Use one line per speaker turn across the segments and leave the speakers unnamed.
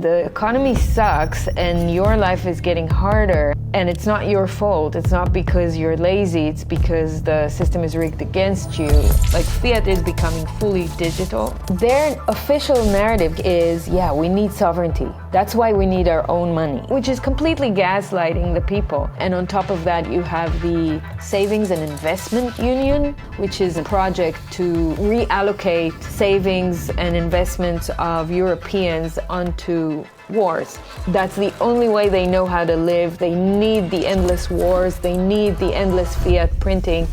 The economy sucks and your life is getting harder, and it's not your fault. It's not because you're lazy, it's because the system is rigged against you. Like, fiat is becoming fully digital. Their official narrative is, yeah, we need sovereignty. That's why we need our own money, which is completely gaslighting the people. And on top of that, you have the Savings and Investment Union, which is a project to reallocate savings and investments of Europeans onto wars. That's the only way they know how to live. They need the endless wars. They need the endless fiat printing.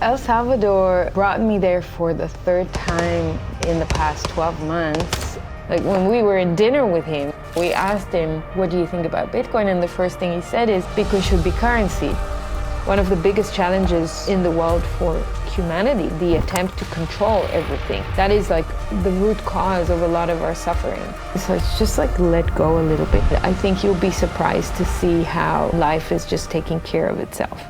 El Salvador brought me there for the third time in the past 12 months. Like, when we were in dinner with him, we asked him, what do you think about Bitcoin? And the first thing he said is, Bitcoin should be currency. One of the biggest challenges in the world for humanity, the attempt to control everything. That is like the root cause of a lot of our suffering. So it's just like let go a little bit. I think you'll be surprised to see how life is just taking care of itself.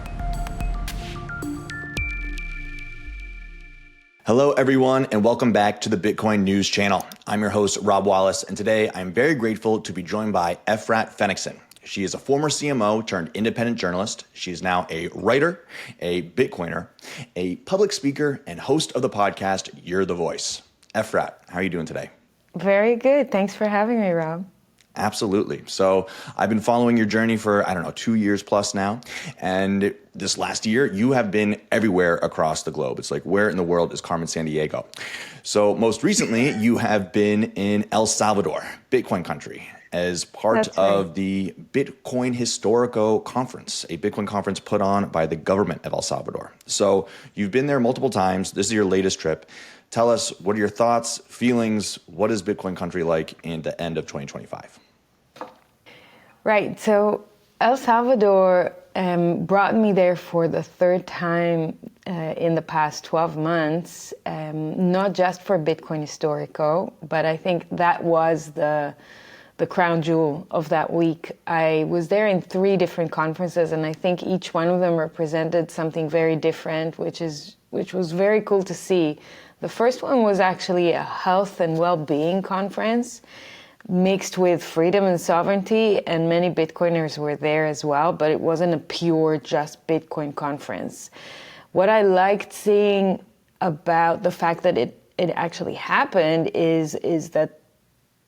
Hello, everyone, and welcome back to the Bitcoin News Channel. I'm your host, Rob Wallace, and today I'm very grateful to be joined by Efrat Fenigson. She is a former CMO turned independent journalist. She is now a writer, a Bitcoiner, a public speaker, and host of the podcast, You're the Voice. Efrat, how are you doing today?
Very good. Thanks for having me, Rob.
Absolutely. So I've been following your journey for, 2 years plus now. And this last year, you have been everywhere across the globe. It's like, where in the world is Carmen Sandiego? So most recently, you have been in El Salvador, Bitcoin country, as part of the Bitcoin Historico conference, a Bitcoin conference put on by the government of El Salvador. So you've been there multiple times. This is your latest trip. Tell us, what are your thoughts, feelings? What is Bitcoin country like in the end of 2025?
Right. So El Salvador brought me there for the third time in the past 12 months, not just for Bitcoin Historico, but I think that was the crown jewel of that week. I was there in 3 different conferences, and I think each one of them represented something very different, which was very cool to see. The first one was actually a health and well-being conference mixed with freedom and sovereignty, and many Bitcoiners were there as well, but it wasn't a pure just Bitcoin conference. What I liked seeing about the fact that it actually happened is that,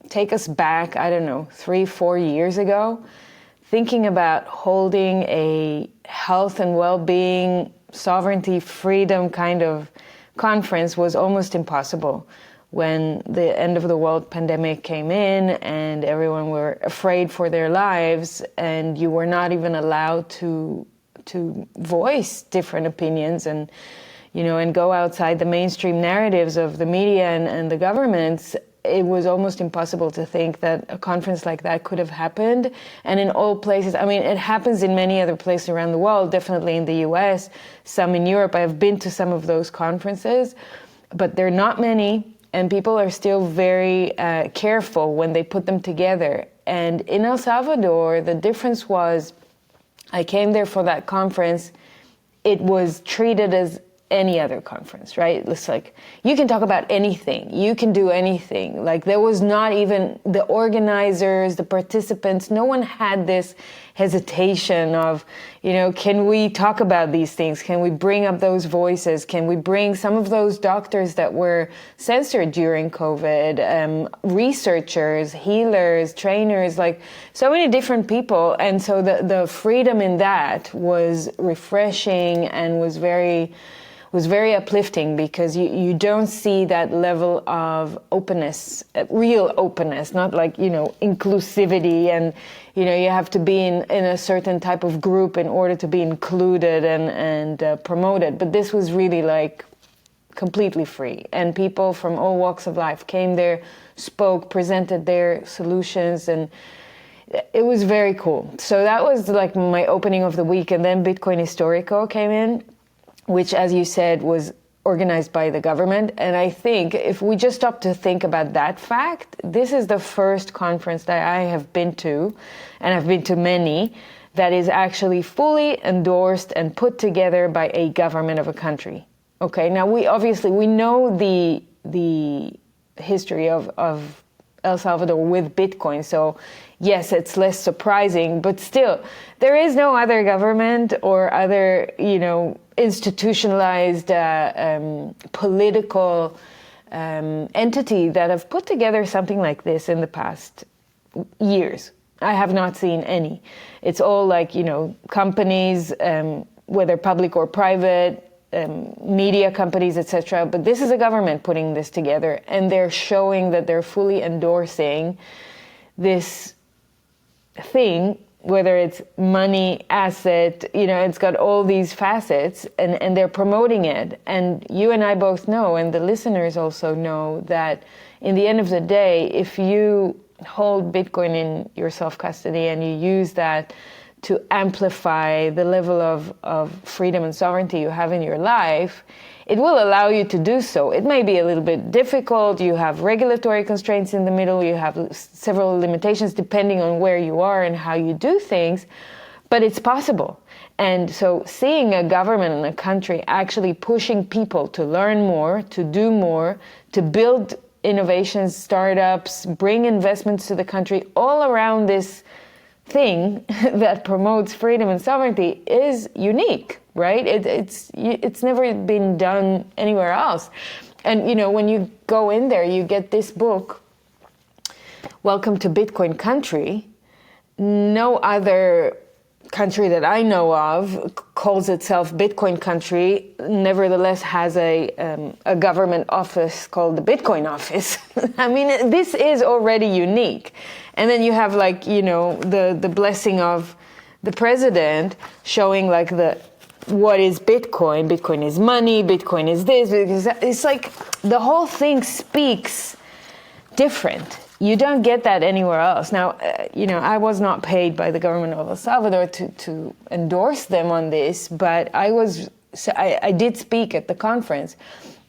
take us back, 3-4 years ago, thinking about holding a health and well-being, sovereignty, freedom kind of conference was almost impossible. When the end of the world pandemic came in and everyone were afraid for their lives, and you were not even allowed to voice different opinions and go outside the mainstream narratives of the media and the governments, it was almost impossible to think that a conference like that could have happened. And in all places, it happens in many other places around the world, definitely in the US, some in Europe. I have been to some of those conferences, but there are not many. And people are still very careful when they put them together. And in El Salvador, the difference was, I came there for that conference, it was treated as any other conference, right? It's like, you can talk about anything, you can do anything. Like, there was not even the organizers, the participants, no one had this hesitation of, can we talk about these things? Can we bring up those voices? Can we bring some of those doctors that were censored during COVID, researchers, healers, trainers, like so many different people. And so the freedom in that was refreshing and was very uplifting, because you don't see that level of openness, real openness, not like, inclusivity and, you have to be in a certain type of group in order to be included and promoted. But this was really like completely free. And people from all walks of life came there, spoke, presented their solutions, and it was very cool. So that was like my opening of the week. And then Bitcoin Historico came in, which, as you said, was organized by the government. And I think if we just stop to think about that fact, this is the first conference that I have been to, and I've been to many, that is actually fully endorsed and put together by a government of a country. Okay, now we know the history of El Salvador with Bitcoin. So yes, it's less surprising, but still, there is no other government or other, institutionalized political entity that have put together something like this in the past years. I have not seen any. It's all like, companies, whether public or private, media companies, etc. But this is a government putting this together, and they're showing that they're fully endorsing this thing, whether it's money, asset, it's got all these facets, and they're promoting it. And you and I both know, and the listeners also know, that in the end of the day, if you hold Bitcoin in your self-custody and you use that to amplify the level of freedom and sovereignty you have in your life, it will allow you to do so. It may be a little bit difficult. You have regulatory constraints in the middle. You have several limitations depending on where you are and how you do things, but it's possible. And so seeing a government and a country actually pushing people to learn more, to do more, to build innovations, startups, bring investments to the country all around this thing that promotes freedom and sovereignty is unique, right? It's never been done anywhere else. And when you go in there, you get this book, Welcome to Bitcoin Country. No other country that I know of calls itself Bitcoin country, nevertheless has a government office called the Bitcoin office. I mean, this is already unique. And then you have the blessing of the president showing what is Bitcoin. Bitcoin is money, Bitcoin is this, because it's like the whole thing speaks different. You don't get that anywhere else. Now, I was not paid by the government of El Salvador to endorse them on this, but I did speak at the conference.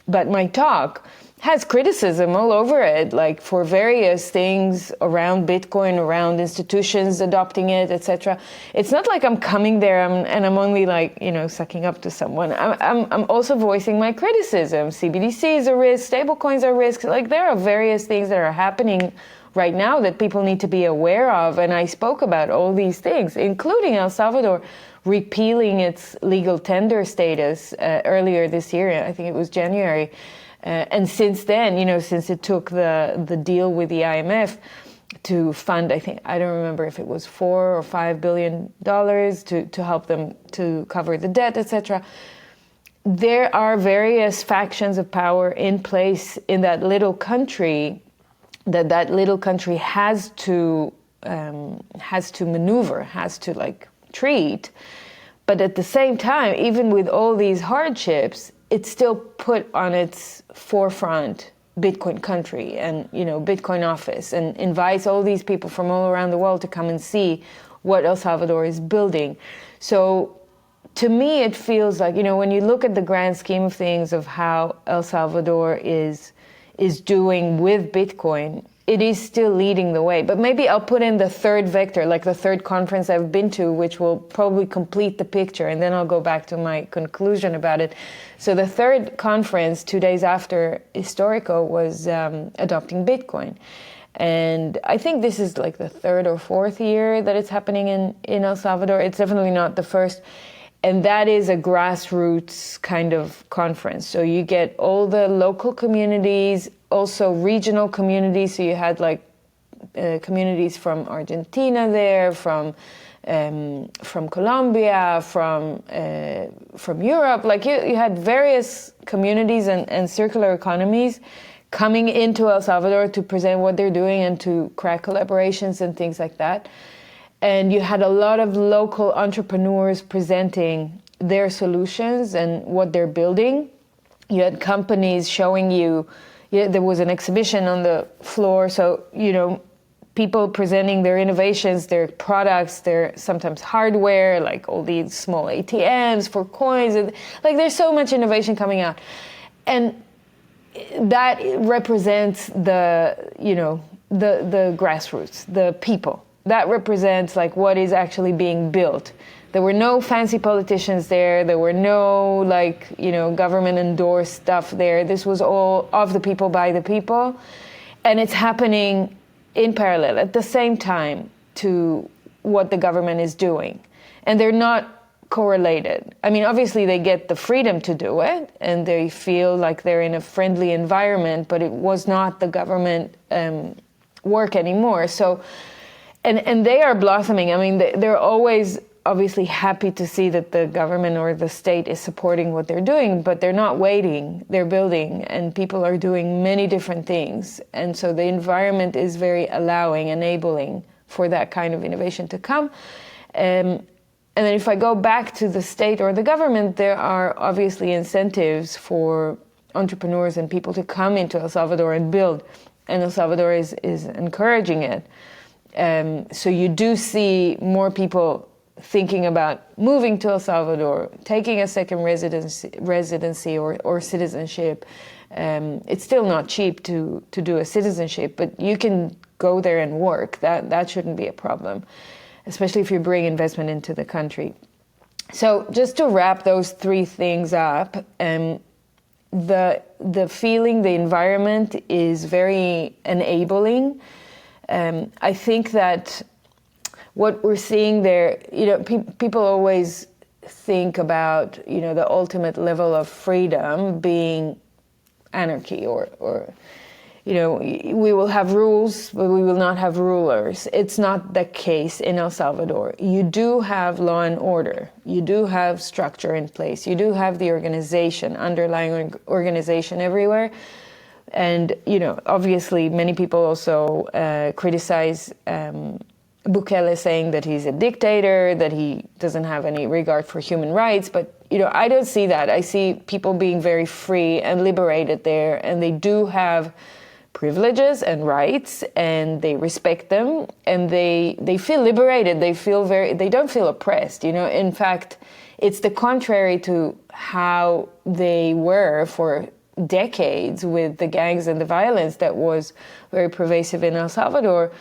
But my talk has criticism all over it, like for various things around Bitcoin, around institutions adopting it, etc. It's not like I'm coming there and I'm only sucking up to someone. I'm also voicing my criticism. CBDC is a risk, stablecoins are risks. Like there are various things that are happening right now that people need to be aware of. And I spoke about all these things, including El Salvador repealing its legal tender status earlier this year. I think it was January. And since then, since it took the deal with the IMF to fund, I don't remember if it was $4 or $5 billion to help them to cover the debt, etc. There are various factions of power in place in that little country that little country has to maneuver, has to treat. But at the same time, even with all these hardships, it's still put on its forefront Bitcoin country and, Bitcoin office, and invites all these people from all around the world to come and see what El Salvador is building. So to me, it feels like, when you look at the grand scheme of things of how El Salvador is doing with Bitcoin, it is still leading the way. But maybe I'll put in the third vector, like the third conference I've been to, which will probably complete the picture, and then I'll go back to my conclusion about it. So the third conference, 2 days after Historico, was adopting Bitcoin. And I think this is like the third or fourth year that it's happening in El Salvador. It's definitely not the first. And that is a grassroots kind of conference. So you get all the local communities, also regional communities. So you had communities from Argentina there, from Colombia, from Europe. You had various communities and circular economies coming into El Salvador to present what they're doing and to crack collaborations and things like that. And you had a lot of local entrepreneurs presenting their solutions and what they're building. You had companies showing you, there was an exhibition on the floor, so, people presenting their innovations, their products, their sometimes hardware, like all these small ATMs for coins. And, there's so much innovation coming out. And that represents the grassroots, the people. That represents what is actually being built. There were no fancy politicians there. There were no government endorsed stuff there. This was all of the people by the people. And it's happening in parallel at the same time to what the government is doing. And they're not correlated. I mean, obviously they get the freedom to do it and they feel like they're in a friendly environment, but it was not the government work anymore. So, and they are blossoming. I mean, they're always obviously happy to see that the government or the state is supporting what they're doing, but they're not waiting, they're building, and people are doing many different things. And so the environment is very allowing, enabling for that kind of innovation to come. And then if I go back to the state or the government, there are obviously incentives for entrepreneurs and people to come into El Salvador and build, and El Salvador is encouraging it. So you do see more people thinking about moving to El Salvador, taking a second residency or citizenship. It's still not cheap to do a citizenship, but you can go there and work. That shouldn't be a problem, especially if you bring investment into the country. So just to wrap those three things up, the feeling, the environment is very enabling. I think that what we're seeing there, people always think about, the ultimate level of freedom being anarchy or we will have rules, but we will not have rulers. It's not the case in El Salvador. You do have law and order. You do have structure in place. You do have the organization, underlying organization everywhere. And, obviously many people also criticize Bukele, saying that he's a dictator, that he doesn't have any regard for human rights. But, I don't see that. I see people being very free and liberated there, and they do have privileges and rights, and they respect them, and they feel liberated. They don't feel oppressed. In fact, it's the contrary to how they were for decades with the gangs and the violence that was very pervasive in El Salvador,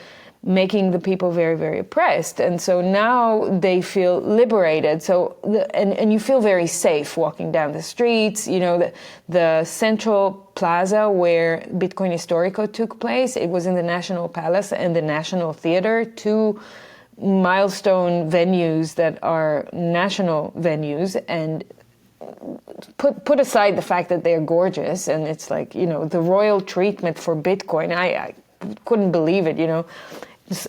making the people very, very oppressed. And so now they feel liberated. So, and you feel very safe walking down the streets. The central plaza where Bitcoin Historico took place, it was in the National Palace and the National Theater, two milestone venues that are national venues. And put aside the fact that they're gorgeous, and it's like, the royal treatment for Bitcoin, I couldn't believe it,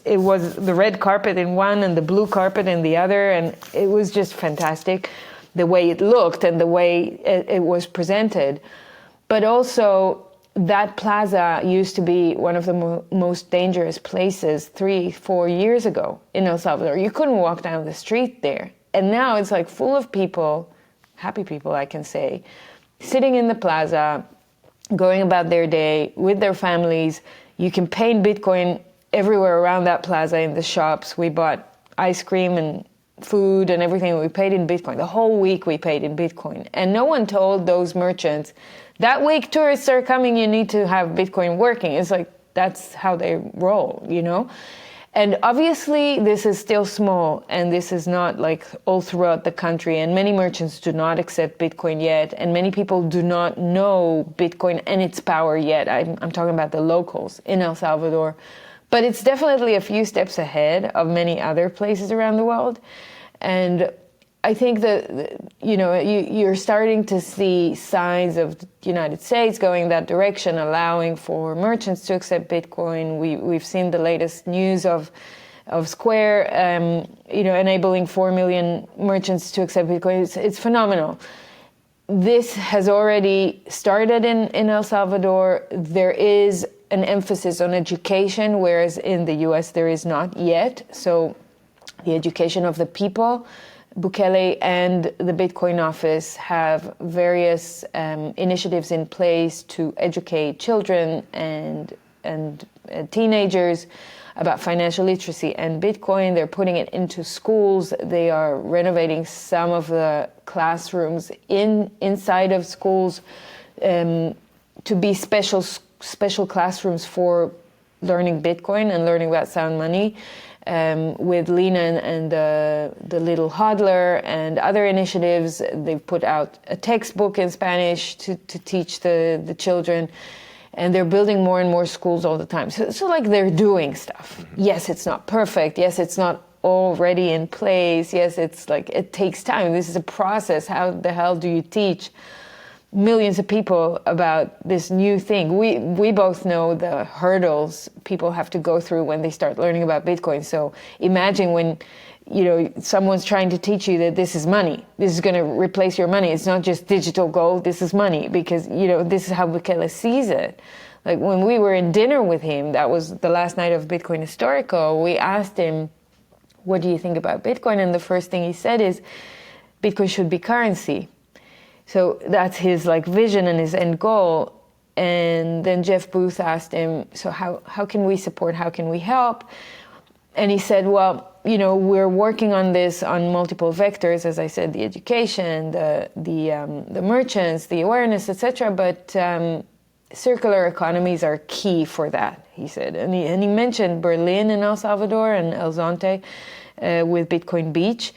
It was the red carpet in one and the blue carpet in the other, and it was just fantastic, the way it looked and the way it was presented. But also, that plaza used to be one of the most dangerous places 3-4 years ago in El Salvador. You couldn't walk down the street there. And now it's like full of people, happy people, I can say, sitting in the plaza, going about their day with their families. You can pay in Bitcoin everywhere around that plaza in the shops. We bought ice cream and food and everything. We paid in Bitcoin. The whole week we paid in Bitcoin. And no one told those merchants, that week tourists are coming, you need to have Bitcoin working. It's like, that's how they roll, And obviously this is still small, and this is not like all throughout the country, and many merchants do not accept Bitcoin yet, and many people do not know Bitcoin and its power yet. I'm talking about the locals in El Salvador. But it's definitely a few steps ahead of many other places around the world. And I think that, you're starting to see signs of the United States going that direction, allowing for merchants to accept Bitcoin. We've seen the latest news of Square, enabling 4 million merchants to accept Bitcoin. It's phenomenal. This has already started in El Salvador. There is an emphasis on education, whereas in the US there is not yet. So the education of the people, Bukele and the Bitcoin office have various initiatives in place to educate children and teenagers about financial literacy and Bitcoin. They're putting it into schools. They are renovating some of the classrooms inside of schools to be special classrooms for learning Bitcoin and learning about sound money, with Lena and the little hodler and other initiatives. They've put out a textbook in Spanish to teach the children. and they're building more and more schools all the time. So like they're doing stuff. Yes, it's not perfect. Yes, it's not already in place. Yes, it's like it takes time. This is a process. How the hell do you teach millions of people about this new thing? We both know the hurdles people have to go through when they start learning about Bitcoin. So imagine when someone's trying to teach you that this is money. This is going to replace your money. It's not just digital gold. This is money, because this is how Bukele sees it. Like when we were in dinner with him, that was the last night of Bitcoin Historico, we asked him, what do you think about Bitcoin? And the first thing he said is, Bitcoin should be currency. So that's his vision and his end goal. And then Jeff Booth asked him, so how can we support? How can we help? And he said, well, we're working on this on multiple vectors, as I said, the education, the merchants, the awareness, etc. But circular economies are key for that, he said. And he mentioned Berlin in El Salvador and El Zonte with Bitcoin Beach.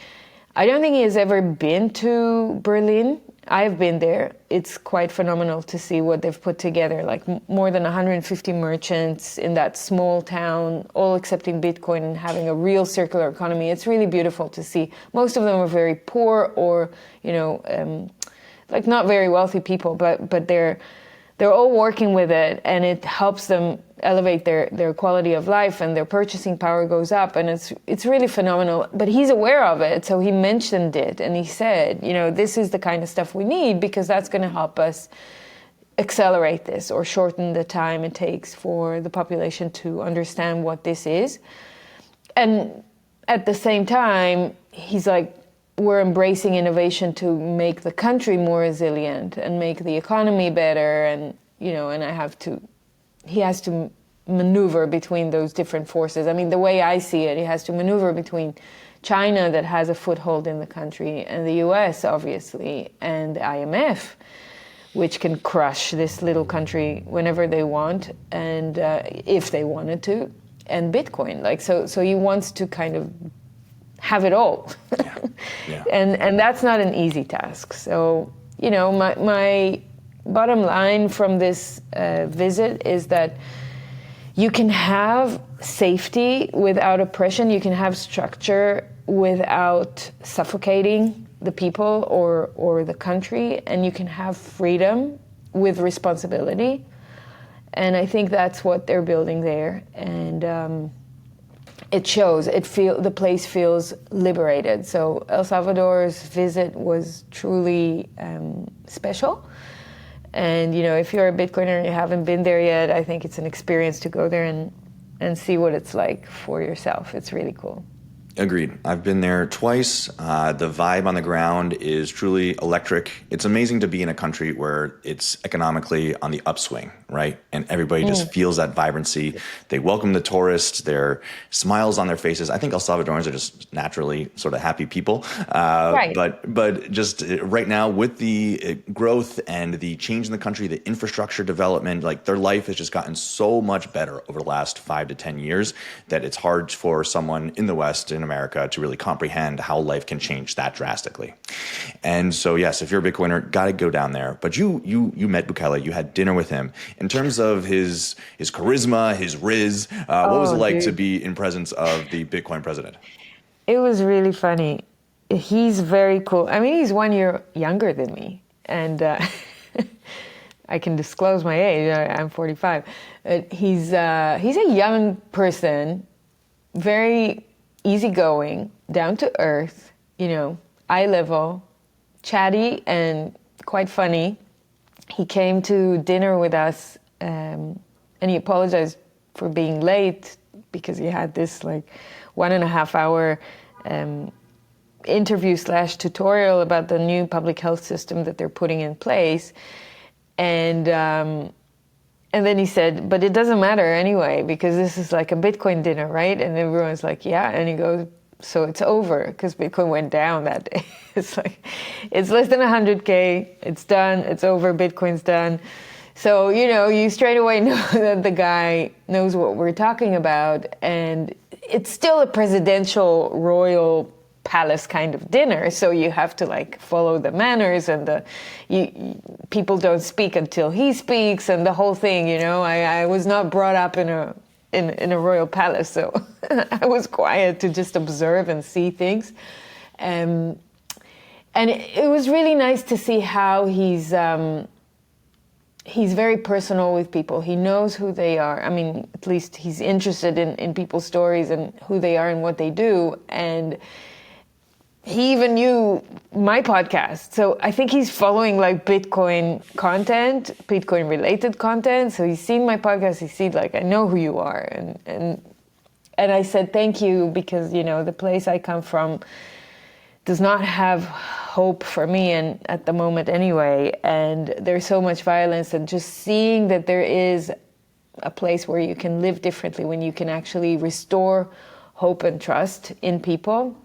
I don't think he has ever been to Berlin. I've been there. It's quite phenomenal to see what they've put together, like more than 150 merchants in that small town, all accepting Bitcoin and having a real circular economy. It's really beautiful to see. Most of them are very poor or, not very wealthy people, but they're all working with it, and it helps them elevate their quality of life, and their purchasing power goes up, and it's really phenomenal. But he's aware of it, so he mentioned it, and he said, this is the kind of stuff we need, because that's going to help us accelerate this or shorten the time it takes for the population to understand what this is. And at the same time, he's like, we're embracing innovation to make the country more resilient and make the economy better, and he has to maneuver between those different forces. I mean, the way I see it, he has to maneuver between China, that has a foothold in the country, and the US, obviously, and the IMF, which can crush this little country whenever they want, and if they wanted to, and Bitcoin. So he wants to kind of have it all. Yeah. And that's not an easy task. So, my bottom line from this visit is that you can have safety without oppression. You can have structure without suffocating the people or the country. And you can have freedom with responsibility. And I think that's what they're building there. And it shows. The place feels liberated. So El Salvador's visit was truly special. And if you're a Bitcoiner and you haven't been there yet, I think it's an experience to go there and see what it's like for yourself. It's really cool.
Agreed. I've been there twice. The vibe on the ground is truly electric. It's amazing to be in a country where it's economically on the upswing, right? And everybody just feels that vibrancy. They welcome the tourists. There smiles on their faces. I think El Salvadorans are just naturally sort of happy people. Right. But just right now, with the growth and the change in the country, the infrastructure development, their life has just gotten so much better over the last 5 to 10 years that it's hard for someone in the West, in America, to really comprehend how life can change that drastically. And so, yes, if you're a Bitcoiner, got to go down there. But you met Bukele, you had dinner with him. In terms of his charisma, his riz, what was it like to be in presence of the Bitcoin president?
It was really funny. He's very cool. I mean, he's 1 year younger than me. And I can disclose my age. I'm 45. He's a young person, very easygoing, down to earth, eye level, chatty, and quite funny. He came to dinner with us, and he apologized for being late because he had this 1.5 hour interview / tutorial about the new public health system that they're putting in place. And then he said, but it doesn't matter anyway, because this is like a Bitcoin dinner, right? And everyone's like, yeah. And he goes, so it's over, because Bitcoin went down that day. It's less than 100K. It's done. It's over. Bitcoin's done. So, you straight away know that the guy knows what we're talking about. And it's still a presidential, royal palace kind of dinner, so you have to like follow the manners, and people don't speak until he speaks, and the whole thing. I was not brought up in a royal palace, so I was quiet to just observe and see things, and it was really nice to see how he's very personal with people. He knows who they are. I mean, at least he's interested in people's stories and who they are and what they do. And he even knew my podcast. So I think he's following like Bitcoin content, Bitcoin related content. So he's seen my podcast. He's seen like, I know who you are. And I said, thank you, because, the place I come from does not have hope for me, and at the moment anyway, and there's so much violence, and just seeing that there is a place where you can live differently, when you can actually restore hope and trust in people,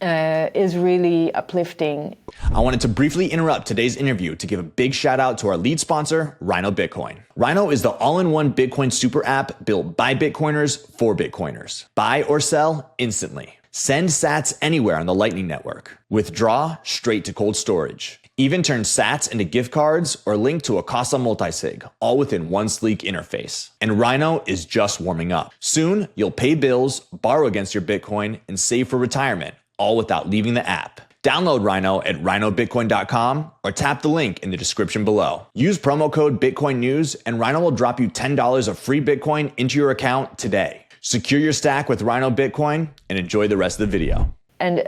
is really uplifting.
I wanted to briefly interrupt today's interview to give a big shout out to our lead sponsor, Rhino Bitcoin. Rhino is the all-in-one Bitcoin super app built by Bitcoiners for Bitcoiners. Buy or sell instantly. Send sats anywhere on the Lightning Network. Withdraw straight to cold storage. Even turn sats into gift cards or link to a Casa multisig, all within one sleek interface. And Rhino is just warming up. Soon, you'll pay bills, borrow against your Bitcoin, and save for retirement, all without leaving the app. Download Rhino at rhinobitcoin.com or tap the link in the description below. Use promo code BitcoinNews and Rhino will drop you $10 of free Bitcoin into your account today. Secure your stack with Rhino Bitcoin and enjoy the rest of the video.
And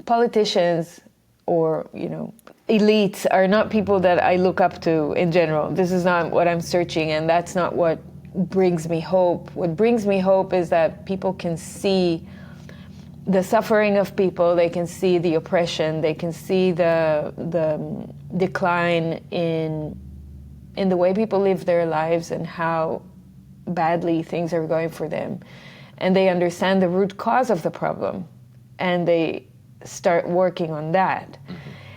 politicians or, elites are not people that I look up to in general. This is not what I'm searching, and that's not what brings me hope. What brings me hope is that people can see the suffering of people, they can see the oppression, they can see the decline in the way people live their lives and how badly things are going for them, and they understand the root cause of the problem, and they start working on that.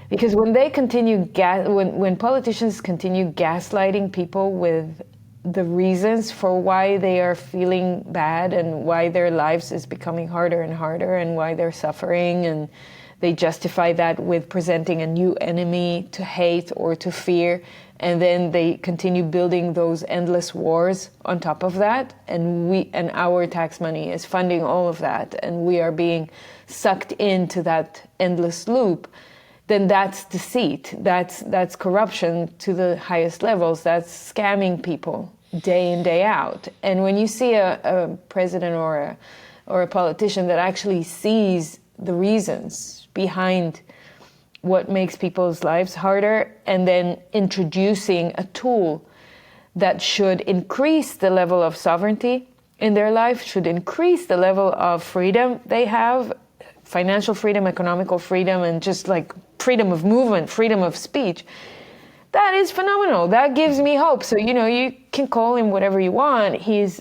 Because when they continue when politicians continue gaslighting people with the reasons for why they are feeling bad and why their lives is becoming harder and harder and why they're suffering, and they justify that with presenting a new enemy to hate or to fear, and then they continue building those endless wars on top of that, and our tax money is funding all of that, and we are being sucked into that endless loop, then that's deceit, that's corruption to the highest levels, that's scamming people day in, day out. And when you see a president or a politician that actually sees the reasons behind what makes people's lives harder, and then introducing a tool that should increase the level of sovereignty in their life, should increase the level of freedom they have, financial freedom, economical freedom, and just like freedom of movement, freedom of speech, that is phenomenal. That gives me hope. So, you can call him whatever you want. He's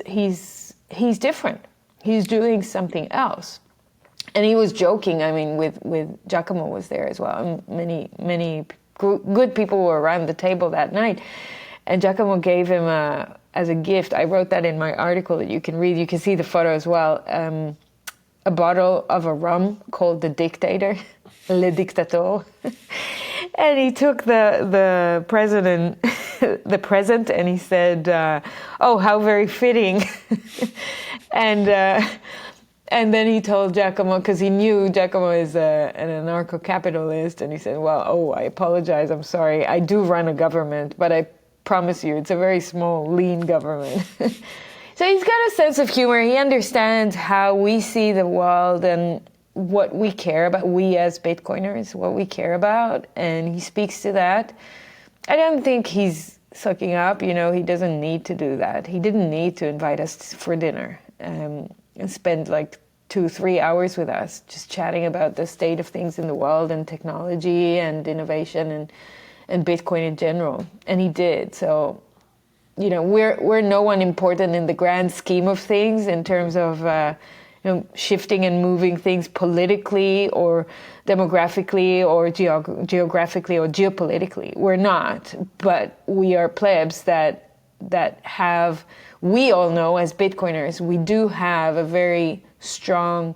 different. He's doing something else. And he was joking. I mean, with Giacomo was there as well. Many good people were around the table that night. And Giacomo gave him as a gift. I wrote that in my article that you can read. You can see the photo as well. A bottle of a rum called the Dictator, Le Dictator. And he took the president, the present, and he said, "Oh, how very fitting." And then he told Giacomo, because he knew Giacomo is an anarcho-capitalist, and he said, "Well, I apologize, I'm sorry. I do run a government, but I promise you, it's a very small, lean government." So he's got a sense of humor. He understands how we see the world and what we care about, we as Bitcoiners, what we care about, and he speaks to that. I don't think he's sucking up, he doesn't need to do that. He didn't need to invite us for dinner and spend like 2-3 hours with us just chatting about the state of things in the world and technology and innovation and Bitcoin in general. And he did. So, we're no one important in the grand scheme of things in terms of shifting and moving things politically or demographically or geographically or geopolitically. We're not, but we are plebs that have, we all know as Bitcoiners, we do have a very strong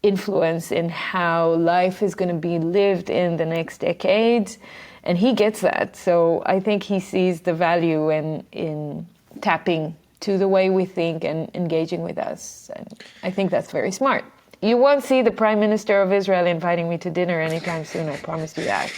influence in how life is going to be lived in the next decades. And he gets that. So I think he sees the value in tapping to the way we think and engaging with us. And I think that's very smart. You won't see the Prime Minister of Israel inviting me to dinner anytime soon, I promise you that.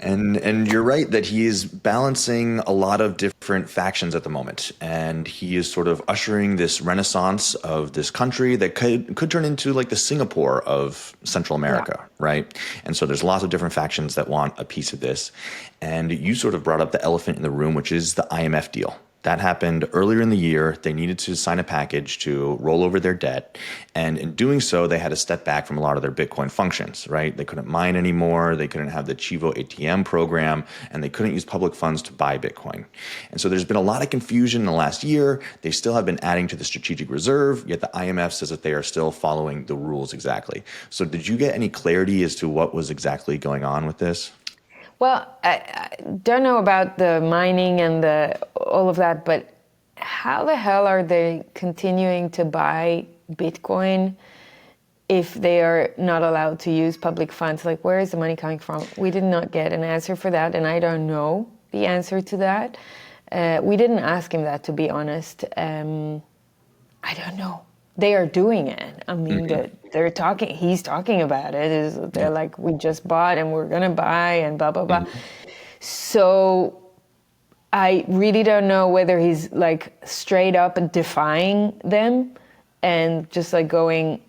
And you're right that he is balancing a lot of different factions at the moment, and he is sort of ushering this renaissance of this country that could turn into like the Singapore of Central America, right? And so there's lots of different factions that want a piece of this. And you sort of brought up the elephant in the room, which is the IMF deal. That happened earlier in the year. They needed to sign a package to roll over their debt. And in doing so, they had to step back from a lot of their Bitcoin functions, right? They couldn't mine anymore. They couldn't have the Chivo ATM program, and they couldn't use public funds to buy Bitcoin. And so there's been a lot of confusion in the last year. They still have been adding to the strategic reserve, yet the IMF says that they are still following the rules exactly. So did you get any clarity as to what was exactly going on with this?
Well, I don't know about the mining and all of that, but how the hell are they continuing to buy Bitcoin if they are not allowed to use public funds? Like, where is the money coming from? We did not get an answer for that, and I don't know the answer to that. We didn't ask him that, to be honest. I don't know. They are doing it. I mean, they're talking. He's talking about it. They're like, we just bought and we're gonna buy and blah blah blah. So I really don't know whether he's like straight up defying them and just like going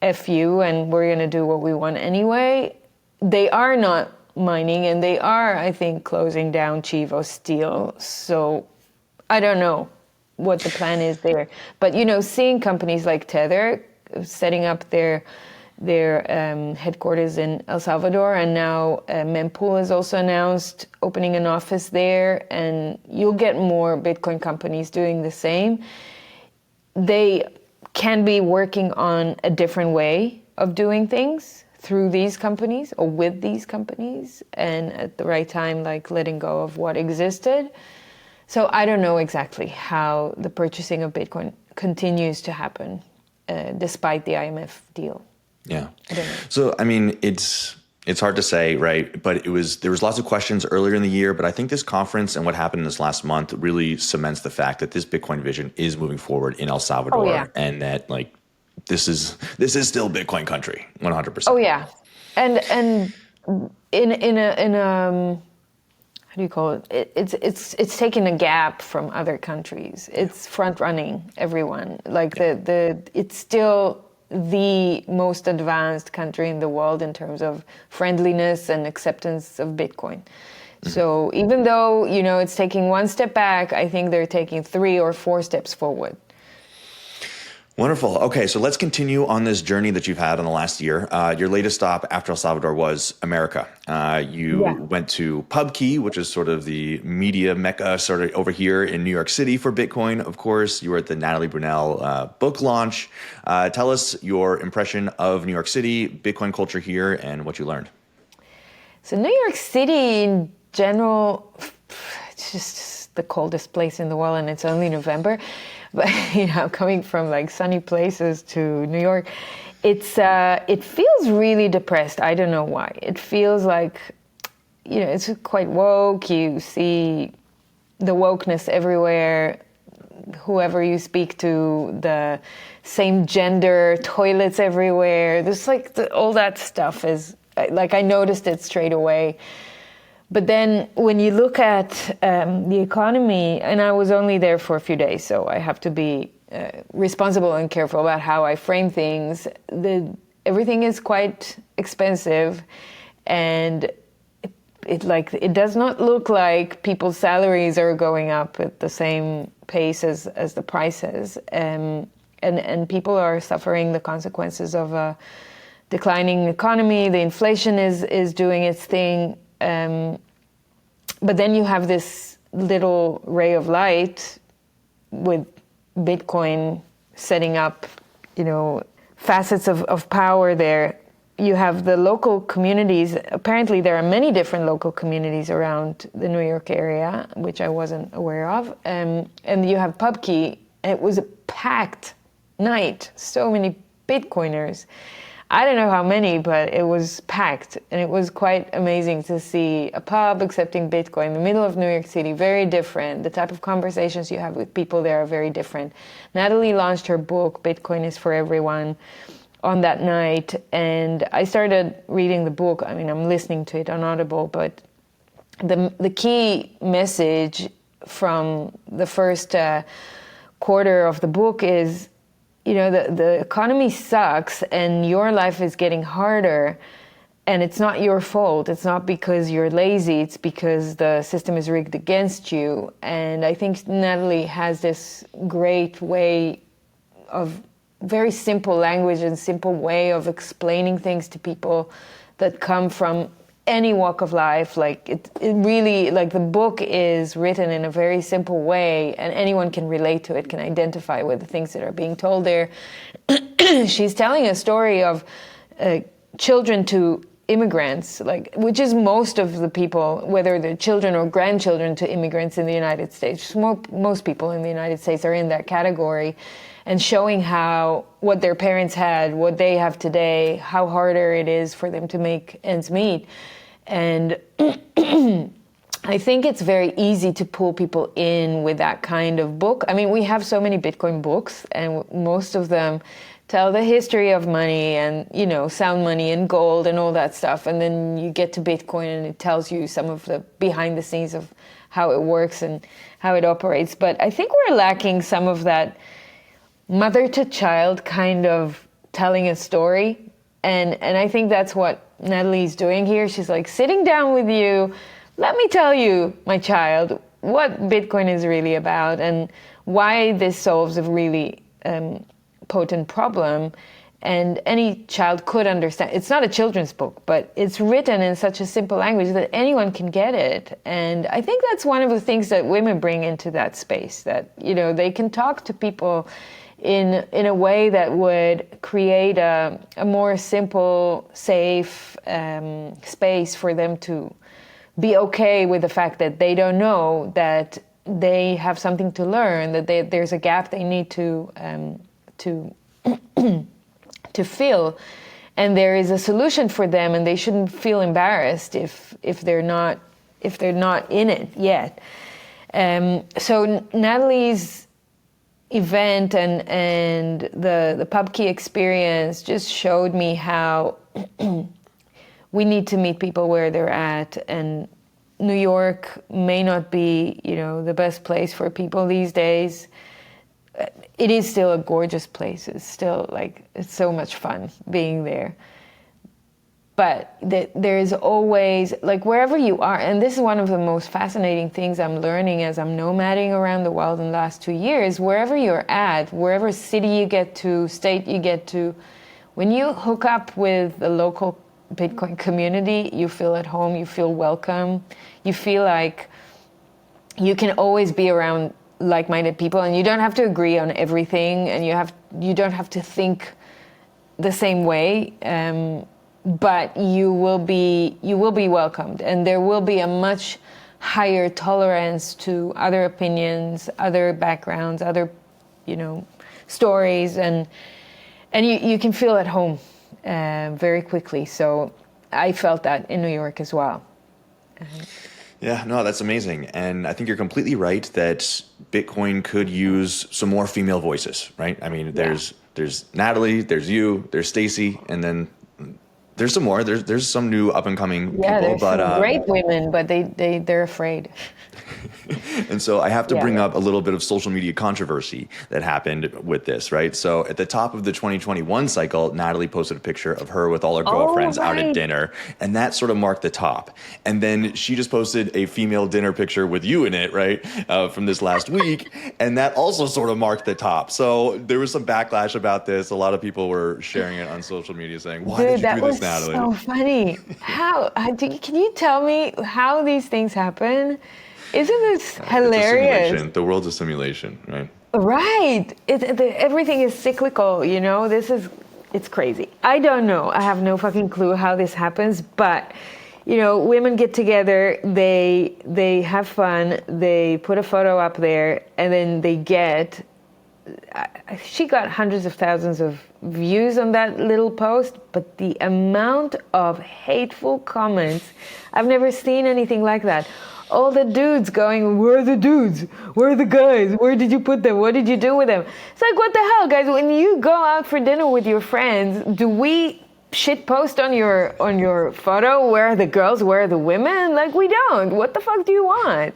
F you and we're gonna do what we want anyway. They are not mining and they are, I think, closing down Chivo Steel. So I don't know what the plan is there. But, you know, seeing companies like Tether setting up their headquarters in El Salvador, and now Mempool has also announced opening an office there, and you'll get more Bitcoin companies doing the same. They can be working on a different way of doing things through these companies or with these companies, and at the right time, like letting go of what existed. So I don't know exactly how the purchasing of Bitcoin continues to happen despite the IMF deal.
Yeah.
I don't know.
So, I mean, it's hard to say, right? But there was lots of questions earlier in the year, but I think this conference and what happened in this last month really cements the fact that this Bitcoin vision is moving forward in El Salvador, and that like this is still Bitcoin country, 100%.
Oh yeah, and in a how do you call it? It's taking a gap from other countries. It's front running everyone. Like it's still the most advanced country in the world in terms of friendliness and acceptance of Bitcoin. So even though, you know, it's taking one step back, I think they're taking 3 or 4 steps forward.
Wonderful. Okay, so let's continue on this journey that you've had in the last year. Your latest stop after El Salvador was America. You went to PubKey, which is sort of the media mecca sort of over here in New York City for Bitcoin, of course. You were at the Natalie Brunell book launch. Tell us your impression of New York City, Bitcoin culture here, and what you learned.
So New York City in general, it's just the coldest place in the world, and it's only November. But, you know, coming from like sunny places to New York, it feels really depressed. I don't know why. It feels like, you know, it's quite woke. You see the wokeness everywhere. Whoever you speak to, the same gender, toilets everywhere. There's like all that stuff is like, I noticed it straight away. But then when you look at the economy, and I was only there for a few days, so I have to be responsible and careful about how I frame things. Everything is quite expensive, and it does not look like people's salaries are going up at the same pace as the prices, and people are suffering the consequences of a declining economy. The inflation is doing its thing. But then you have this little ray of light with Bitcoin setting up, you know, facets of power there. You have the local communities. Apparently there are many different local communities around the New York area, which I wasn't aware of. And you have PubKey. It was a packed night. So many Bitcoiners. I don't know how many, but it was packed, and it was quite amazing to see a pub accepting Bitcoin in the middle of New York City. Very different. The type of conversations you have with people there are very different. Natalie launched her book, Bitcoin is for Everyone, on that night, and I started reading the book. I mean, I'm listening to it on Audible, but the key message from the first quarter of the book is, the economy sucks and your life is getting harder, and it's not your fault. It's not because you're lazy. It's because the system is rigged against you. And I think Natalie has this great way of very simple language and simple way of explaining things to people that come from any walk of life. Like it really, like the book is written in a very simple way, and anyone can relate to it, can identify with the things that are being told there. She's telling a story of children to immigrants, which is most of the people, whether they're children or grandchildren to immigrants in the United States. Most people in the United States are in that category, and showing how what their parents had, what they have today, how harder it is for them to make ends meet. And I think it's very easy to pull people in with that kind of book. I mean, we have so many Bitcoin books, and most of them tell the history of money and, sound money and gold and all that stuff. And then you get to Bitcoin and it tells you some of the behind the scenes of how it works and how it operates. But I think we're lacking some of that mother to child kind of telling a story. And I think that's what Natalie's doing here. She's like sitting down with you. Let me tell you, my child, what Bitcoin is really about and why this solves a really potent problem. And any child could understand. It's not a children's book, but it's written in such a simple language that anyone can get it. And I think that's one of the things that women bring into that space, that, they can talk to people in a way that would create a more simple, safe space for them to be okay with the fact that they don't know, that they have something to learn, that there's a gap they need to fill, and there is a solution for them, and they shouldn't feel embarrassed if they're not in it yet. So Natalie's event and the PubKey experience just showed me how we need to meet people where they're at, and New York may not be, the best place for people these days. It is still a gorgeous place. It's still it's so much fun being there. But there's always, wherever you are, and this is one of the most fascinating things I'm learning as I'm nomading around the world in the last 2 years, wherever you're at, wherever city you get to, state you get to, when you hook up with the local Bitcoin community, you feel at home, you feel welcome, you feel like you can always be around like-minded people, and you don't have to agree on everything, and you don't have to think the same way. But you will be welcomed, and there will be a much higher tolerance to other opinions, other backgrounds, other, stories, and you can feel at home very quickly. So I felt that in New York as well.
Yeah, no, that's amazing. And I think you're completely right that Bitcoin could use some more female voices, right? I mean, there's Natalie, there's you, there's Stacy, and then there's some more. There's some new up and coming people.
Yeah, there's some great women, but they're afraid.
And so I have to bring up a little bit of social media controversy that happened with this, right? So at the top of the 2021 cycle, Natalie posted a picture of her with all her girlfriends out at dinner, and that sort of marked the top. And then she just posted a female dinner picture with you in it, right, from this last week, and that also sort of marked the top. So there was some backlash about this. A lot of people were sharing it on social media saying, why did you do this, Natalie?
That was so funny. Can you tell me how these things happen? Isn't this hilarious?
The world's a simulation, right?
Right. Everything is cyclical, it's crazy. I don't know. I have no fucking clue how this happens, but, women get together, they have fun, they put a photo up there, and then she got hundreds of thousands of views on that little post, but the amount of hateful comments, I've never seen anything like that. All the dudes going, where are the dudes? Where are the guys? Where did you put them? What did you do with them? It's like, what the hell, guys? When you go out for dinner with your friends, do we shit post on your photo? Where are the girls? Where are the women? Like, we don't. What the fuck do you want?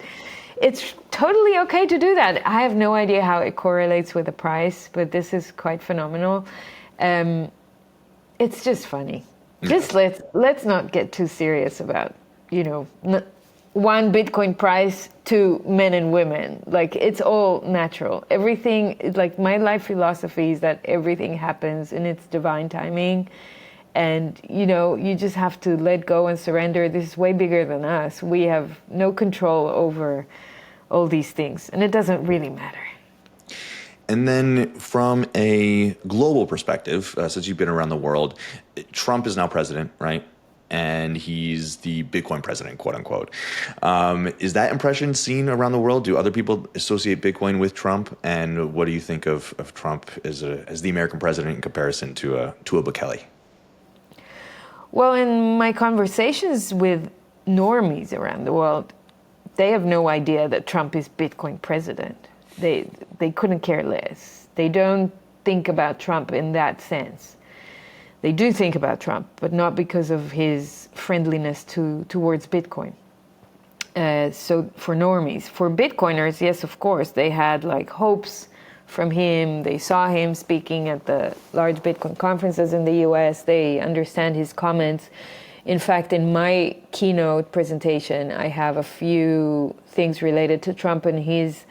It's totally okay to do that. I have no idea how it correlates with the price, but this is quite phenomenal. It's just funny. Just let's not get too serious about, one Bitcoin price to men and women. Like, it's all natural. Everything, like, my life philosophy is that everything happens in its divine timing. And, you just have to let go and surrender. This is way bigger than us. We have no control over all these things. And it doesn't really matter.
And then from a global perspective, since you've been around the world, Trump is now president, right? And he's the Bitcoin president, quote unquote. Is that impression seen around the world? Do other people associate Bitcoin with Trump? And what do you think of Trump as the American president in comparison to a Bukele?
Well, in my conversations with normies around the world, they have no idea that Trump is Bitcoin president. They couldn't care less. They don't think about Trump in that sense. They do think about Trump, but not because of his friendliness towards Bitcoin. So for normies, for Bitcoiners, yes, of course, they had like hopes from him. They saw him speaking at the large Bitcoin conferences in the US. They understand his comments. In fact, in my keynote presentation, I have a few things related to Trump and his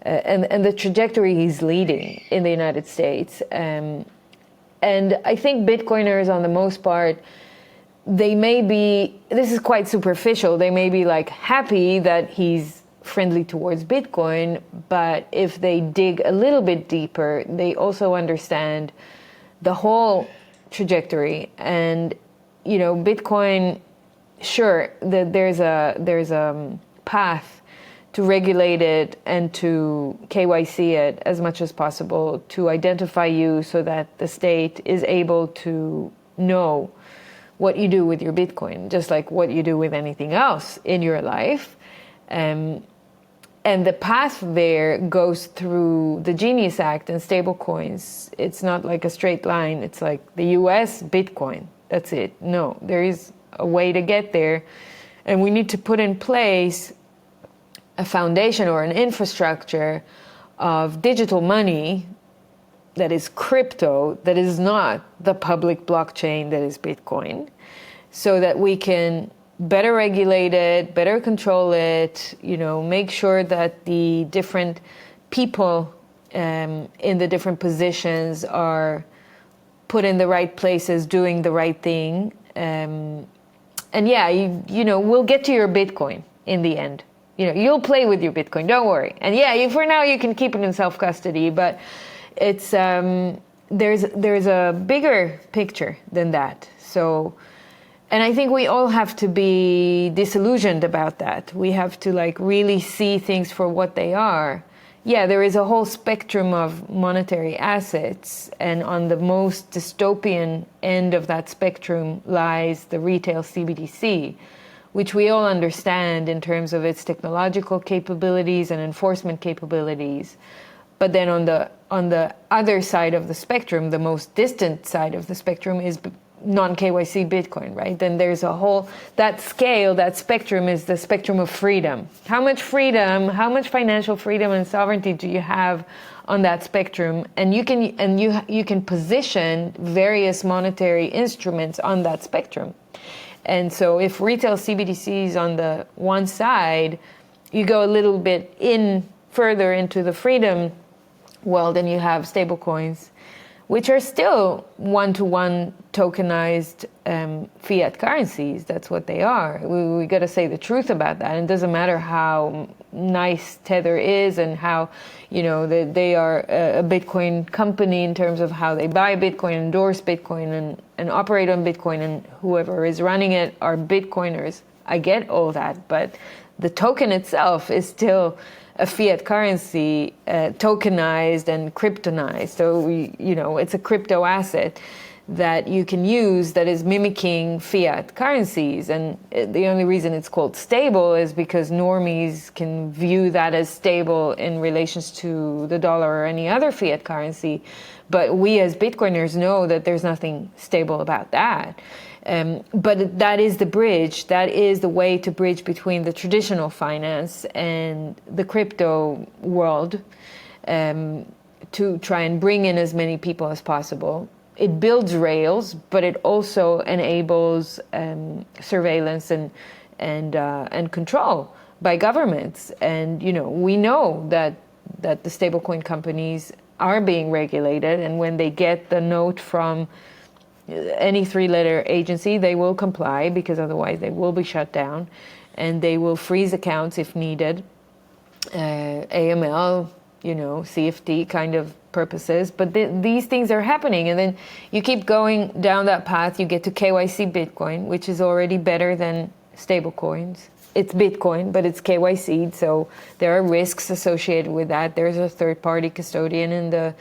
and the trajectory he's leading in the United States. And I think Bitcoiners, on the most part, they may be, this is quite superficial, they may be like happy that he's friendly towards Bitcoin, but if they dig a little bit deeper, they also understand the whole trajectory. And, Bitcoin, sure, there's a path to regulate it and to KYC it as much as possible, to identify you so that the state is able to know what you do with your Bitcoin, just like what you do with anything else in your life. And the path there goes through the Genius Act and stablecoins. It's not like a straight line. It's like the US Bitcoin. That's it. No, there is a way to get there. And we need to put in place a foundation or an infrastructure of digital money that is crypto, that is not the public blockchain that is Bitcoin, so that we can better regulate it, better control it, make sure that the different people in the different positions are put in the right places, doing the right thing. And yeah, we'll get to your Bitcoin in the end. You'll play with your Bitcoin, don't worry. And yeah, for now you can keep it in self-custody, but it's there's a bigger picture than that. So, and I think we all have to be disillusioned about that. We have to really see things for what they are. Yeah, there is a whole spectrum of monetary assets, and on the most dystopian end of that spectrum lies the retail CBDC, which we all understand in terms of its technological capabilities and enforcement capabilities. But then on the other side of the spectrum, the most distant side of the spectrum is non-KYC Bitcoin, right? Then there's a whole, that scale, that spectrum is the spectrum of freedom. How much freedom, how much financial freedom and sovereignty do you have on that spectrum? And you can position various monetary instruments on that spectrum. And so if retail CBDCs on the one side, you go a little bit further into the freedom world, and you have stablecoins, which are still one-to-one tokenized fiat currencies. That's what they are. We got to say the truth about that. And it doesn't matter how nice Tether is and how, they are a Bitcoin company in terms of how they buy Bitcoin, endorse Bitcoin, and operate on Bitcoin, and whoever is running it are Bitcoiners. I get all that, but the token itself is still a fiat currency tokenized and kryptonized. So it's a crypto asset that you can use that is mimicking fiat currencies. And the only reason it's called stable is because normies can view that as stable in relations to the dollar or any other fiat currency. But we as Bitcoiners know that there's nothing stable about that. But that is the bridge. That is the way to bridge between the traditional finance and the crypto world, to try and bring in as many people as possible. It builds rails, but it also enables surveillance and control by governments. And we know that the stablecoin companies are being regulated, and when they get the note from any three-letter agency, they will comply, because otherwise they will be shut down, and they will freeze accounts if needed. AML, CFT kind of purposes, but these things are happening, and then you keep going down that path, you get to KYC Bitcoin, which is already better than stable coins. It's Bitcoin, but it's KYC'd, so there are risks associated with that. There's a third-party custodian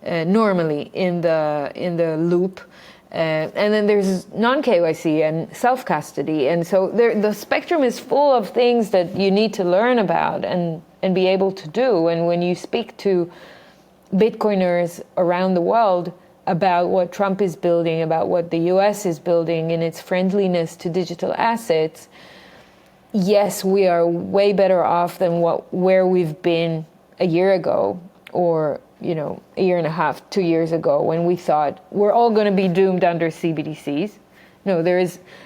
normally in the loop, and then there's non-KYC and self-custody, and so the spectrum is full of things that you need to learn about and be able to do. And when you speak to Bitcoiners around the world about what Trump is building, about what the US is building in its friendliness to digital assets, yes, we are way better off than where we've been a year ago, or a year and a half, 2 years ago, when we thought we're all going to be doomed under CBDCs. No,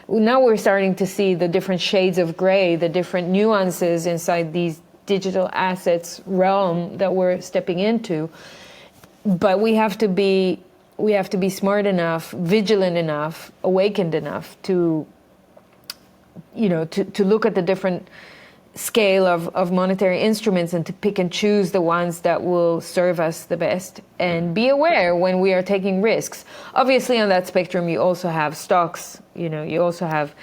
now we're starting to see the different shades of gray, the different nuances inside these digital assets realm that we're stepping into. But we have to be smart enough, vigilant enough, awakened enough to look at the different scale of monetary instruments and to pick and choose the ones that will serve us the best, and be aware when we are taking risks. Obviously, on that spectrum, you also have stocks, you also have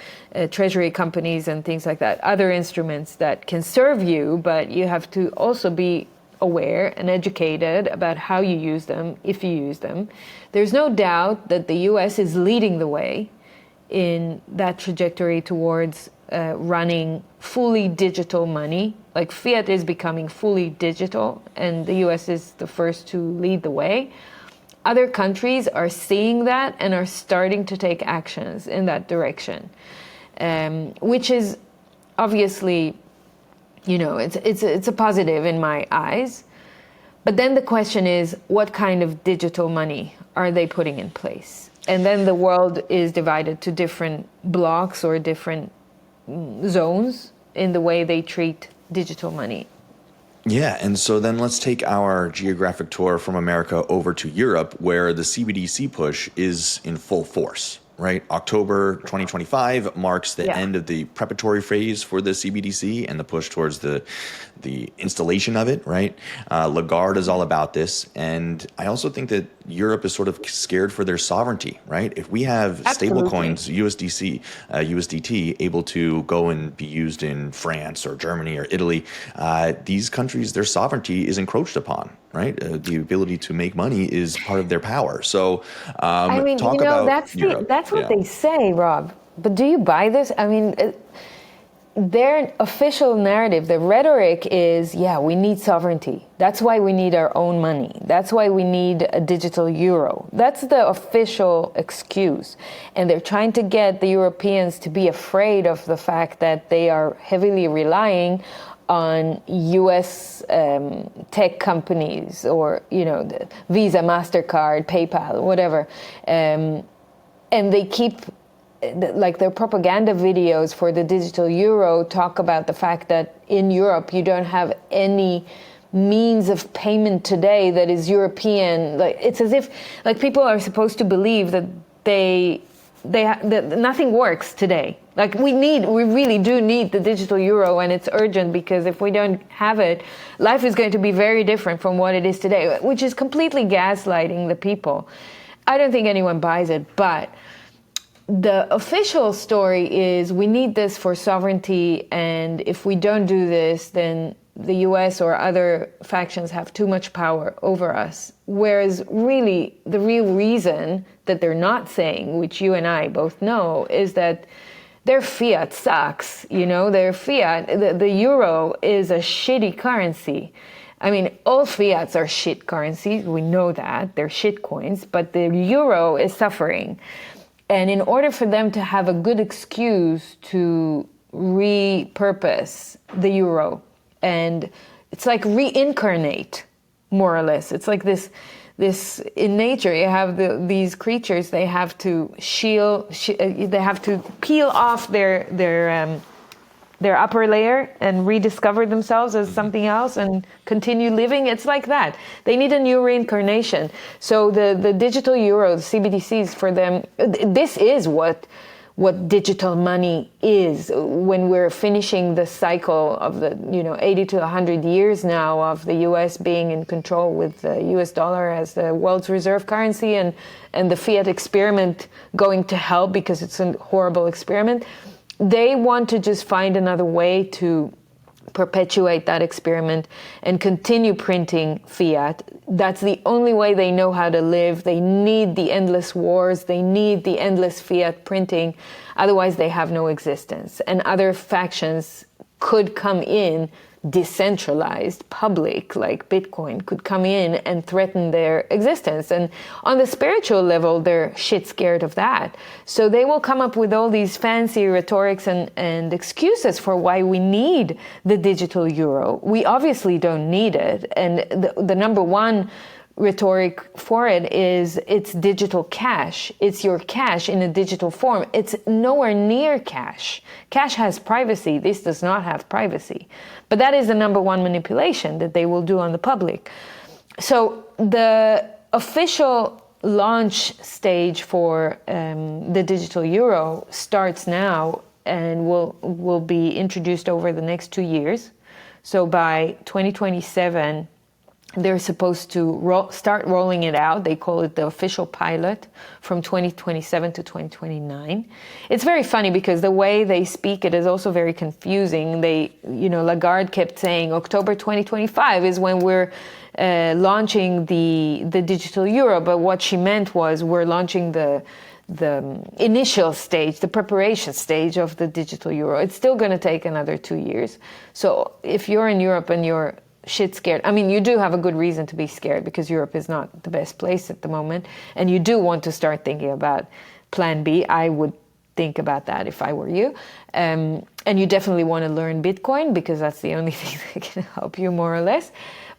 treasury companies and things like that, other instruments that can serve you, but you have to also be aware and educated about how you use them, if you use them. There's no doubt that the US is leading the way in that trajectory towards running fully digital money. Like, fiat is becoming fully digital, and the US is the first to lead the way. Other countries are seeing that and are starting to take actions in that direction, which is obviously, it's a positive in my eyes. But then the question is, what kind of digital money are they putting in place? And then the world is divided to different blocks or different zones in the way they treat digital money.
Yeah, and so then let's take our geographic tour from America over to Europe, where the CBDC push is in full force, right? October 2025 marks the end of the preparatory phase for the CBDC and the push towards the installation of it, right? Lagarde is all about this. And I also think that Europe is sort of scared for their sovereignty, right? If we have stable coins, USDT, able to go and be used in France or Germany or Italy, these countries, their sovereignty is encroached upon, right? The ability to make money is part of their power. So talk about Europe.
That's what they say, Rob. But do you buy this? I mean, their official narrative, the rhetoric is, we need sovereignty. That's why we need our own money. That's why we need a digital euro. That's the official excuse. And they're trying to get the Europeans to be afraid of the fact that they are heavily relying on US tech companies, or, Visa, MasterCard, PayPal, whatever. And they keep, like, their propaganda videos for the digital euro talk about the fact that in Europe you don't have any means of payment today that is European. Like, it's as if, like, people are supposed to believe that that nothing works today. Like, we really do need the digital euro, and it's urgent, because if we don't have it, life is going to be very different from what it is today, which is completely gaslighting the people. I don't think anyone buys it, but the official story is we need this for sovereignty, and if we don't do this, then the US or other factions have too much power over us. Whereas really, the real reason that they're not saying, which you and I both know, is that their fiat sucks, their fiat, the euro is a shitty currency. I mean, all fiats are shit currencies, we know that, they're shit coins, but the euro is suffering. And in order for them to have a good excuse to repurpose the euro, and it's like reincarnate, more or less. It's like this in nature, you have these creatures, they have to they have to peel off their upper layer and rediscover themselves as something else and continue living. It's like that. They need a new reincarnation. So the digital euro, the CBDCs, for them, this is what digital money is. When we're finishing the cycle of the 80 to 100 years now of the US being in control with the US dollar as the world's reserve currency, and the fiat experiment going to hell because it's a horrible experiment, they want to just find another way to perpetuate that experiment and continue printing fiat. That's the only way they know how to live. They need the endless wars. They need the endless fiat printing. Otherwise, they have no existence. And other factions could come in, decentralized, public, like Bitcoin, could come in and threaten their existence. And on the spiritual level, they're shit scared of that. So they will come up with all these fancy rhetorics and excuses for why we need the digital euro. We obviously don't need it. And the number one rhetoric for it is it's digital cash. It's your cash in a digital form. It's nowhere near cash. Cash has privacy. This does not have privacy. But that is the number one manipulation that they will do on the public. So the official launch stage for the digital euro starts now and will be introduced over the next 2 years. So by 2027, they're supposed to start rolling it out. They call it the official pilot from 2027 to 2029. It's very funny because the way they speak it is also very confusing. Lagarde kept saying October 2025 is when we're launching the digital euro, but what she meant was we're launching the initial stage, the preparation stage of the digital euro. It's still going to take another 2 years. So if you're in Europe and you're shit scared. I mean, you do have a good reason to be scared because Europe is not the best place at the moment. And you do want to start thinking about plan B. I would think about that if I were you. And you definitely want to learn Bitcoin because that's the only thing that can help you more or less.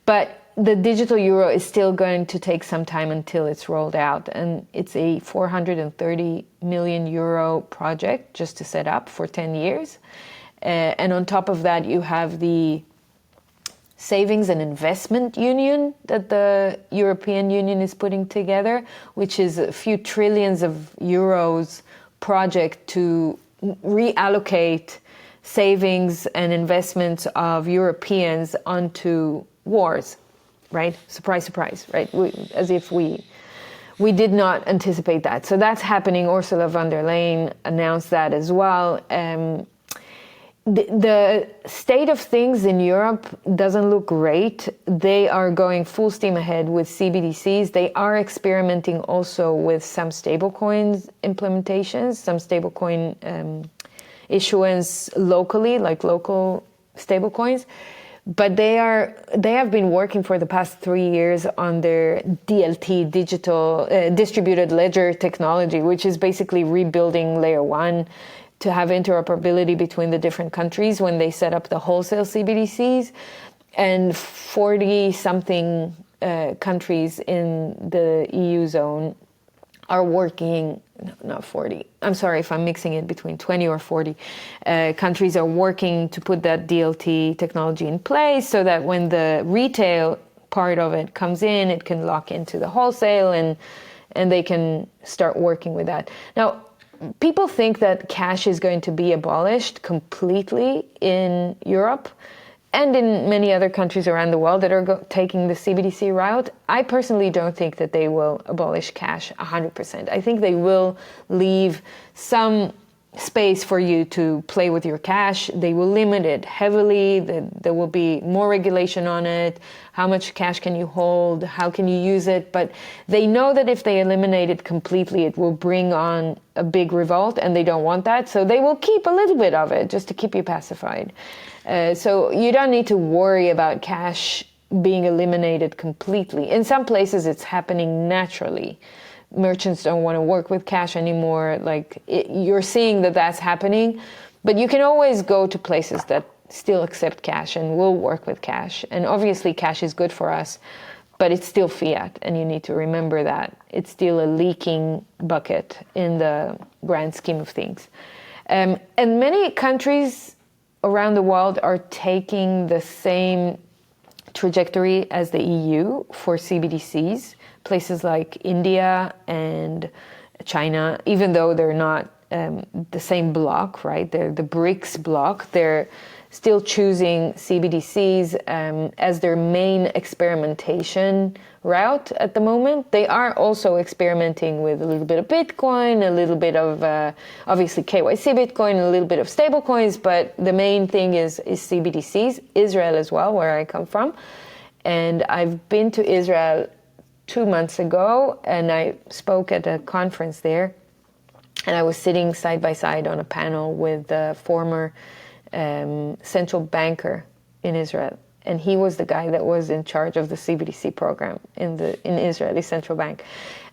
But the digital euro is still going to take some time until it's rolled out. And it's a 430 million euro project just to set up for 10 years. And on top of that, you have the Savings and Investment Union that the European Union is putting together, which is a few trillions of euros project to reallocate savings and investments of Europeans onto wars, right? Surprise, surprise, right? As if we did not anticipate that. So that's happening. Ursula von der Leyen announced that as well. The state of things in Europe doesn't look great. They are going full steam ahead with CBDCs. They are experimenting also with some stablecoins implementations, some stablecoin issuance locally, like local stablecoins. But they have been working for the past 3 years on their DLT, digital distributed ledger technology, which is basically rebuilding layer one to have interoperability between the different countries when they set up the wholesale CBDCs. And 40-something countries in the EU zone are working, no, not 40. I'm sorry if I'm mixing it between 20 or 40. Countries are working to put that DLT technology in place so that when the retail part of it comes in, it can lock into the wholesale and they can start working with that. Now, people think that cash is going to be abolished completely in Europe and in many other countries around the world that are taking the CBDC route. I personally don't think that they will abolish cash 100%. I think they will leave some space for you to play with your cash. They will limit it heavily. There will be more regulation on it. How much cash can you hold? How can you use it? But they know that if they eliminate it completely, it will bring on a big revolt, and they don't want that. So they will keep a little bit of it just to keep you pacified. So you don't need to worry about cash being eliminated completely. In some places, it's happening naturally. Merchants don't want to work with cash anymore. You're seeing that that's happening, but you can always go to places that still accept cash and will work with cash. And obviously cash is good for us, but it's still fiat, and you need to remember that. It's still a leaking bucket in the grand scheme of things. And many countries around the world are taking the same trajectory as the EU for CBDCs. Places like India and China, even though they're not the same bloc, right? They're the BRICS bloc. They're still choosing CBDCs as their main experimentation route at the moment. They are also experimenting with a little bit of Bitcoin, a little bit of obviously KYC Bitcoin, a little bit of stable coins, but the main thing is CBDCs. Israel as well, where I come from. And I've been to Israel 2 months ago, and I spoke at a conference there, and I was sitting side by side on a panel with the former central banker in Israel, and he was the guy that was in charge of the CBDC program in Israeli central bank.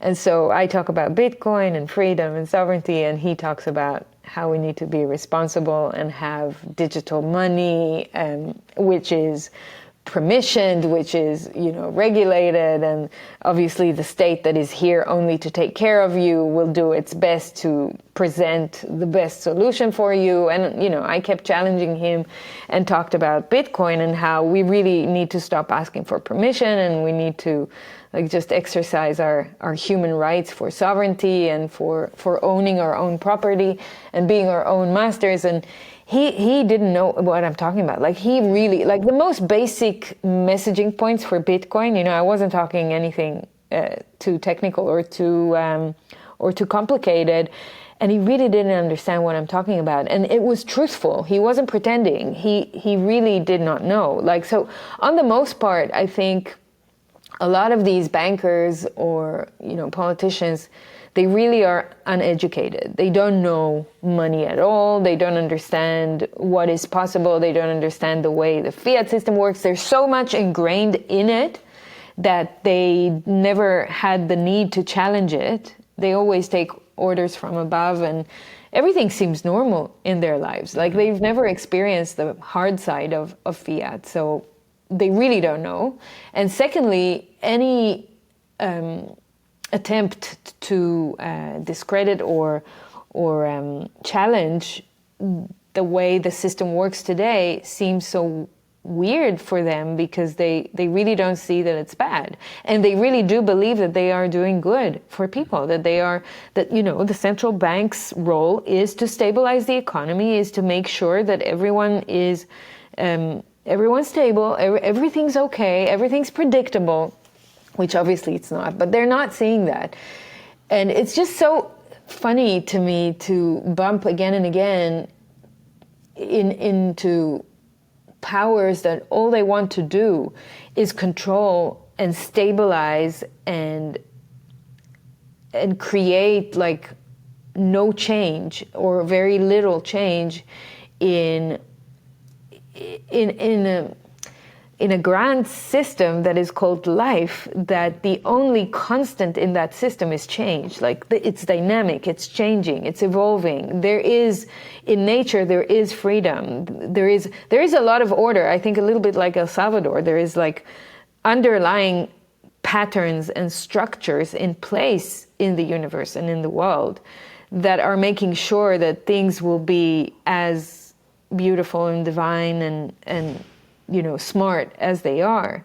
And so I talk about Bitcoin and freedom and sovereignty, and he talks about how we need to be responsible and have digital money, which is permissioned, which is, regulated, and obviously the state that is here only to take care of you will do its best to present the best solution for you. And, I kept challenging him and talked about Bitcoin and how we really need to stop asking for permission, and we need to just exercise our human rights for sovereignty and for owning our own property and being our own masters. And he didn't know what I'm talking about. He really, the most basic messaging points for Bitcoin, I wasn't talking anything too technical or too complicated. And he really didn't understand what I'm talking about. And it was truthful. He wasn't pretending. He really did not know. So on the most part, I think a lot of these bankers or, politicians, they really are uneducated. They don't know money at all. They don't understand what is possible. They don't understand the way the fiat system works. There's so much ingrained in it that they never had the need to challenge it. They always take orders from above, and everything seems normal in their lives. They've never experienced the hard side of fiat, so they really don't know. And secondly, any attempt to discredit or challenge the way the system works today seems so weird for them, because they really don't see that it's bad, and they really do believe that they are doing good for people, that the central bank's role is to stabilize the economy, is to make sure that everyone is everyone's stable, everything's okay, everything's predictable, which obviously it's not, but they're not seeing that. And it's just so funny to me to bump again and again into powers that all they want to do is control and stabilize and create no change or very little change in a grand system that is called life, that the only constant in that system is change. It's dynamic, it's changing, it's evolving. There is, in nature, there is freedom. There is a lot of order. I think a little bit like El Salvador, there is underlying patterns and structures in place in the universe and in the world that are making sure that things will be as beautiful and divine and smart as they are.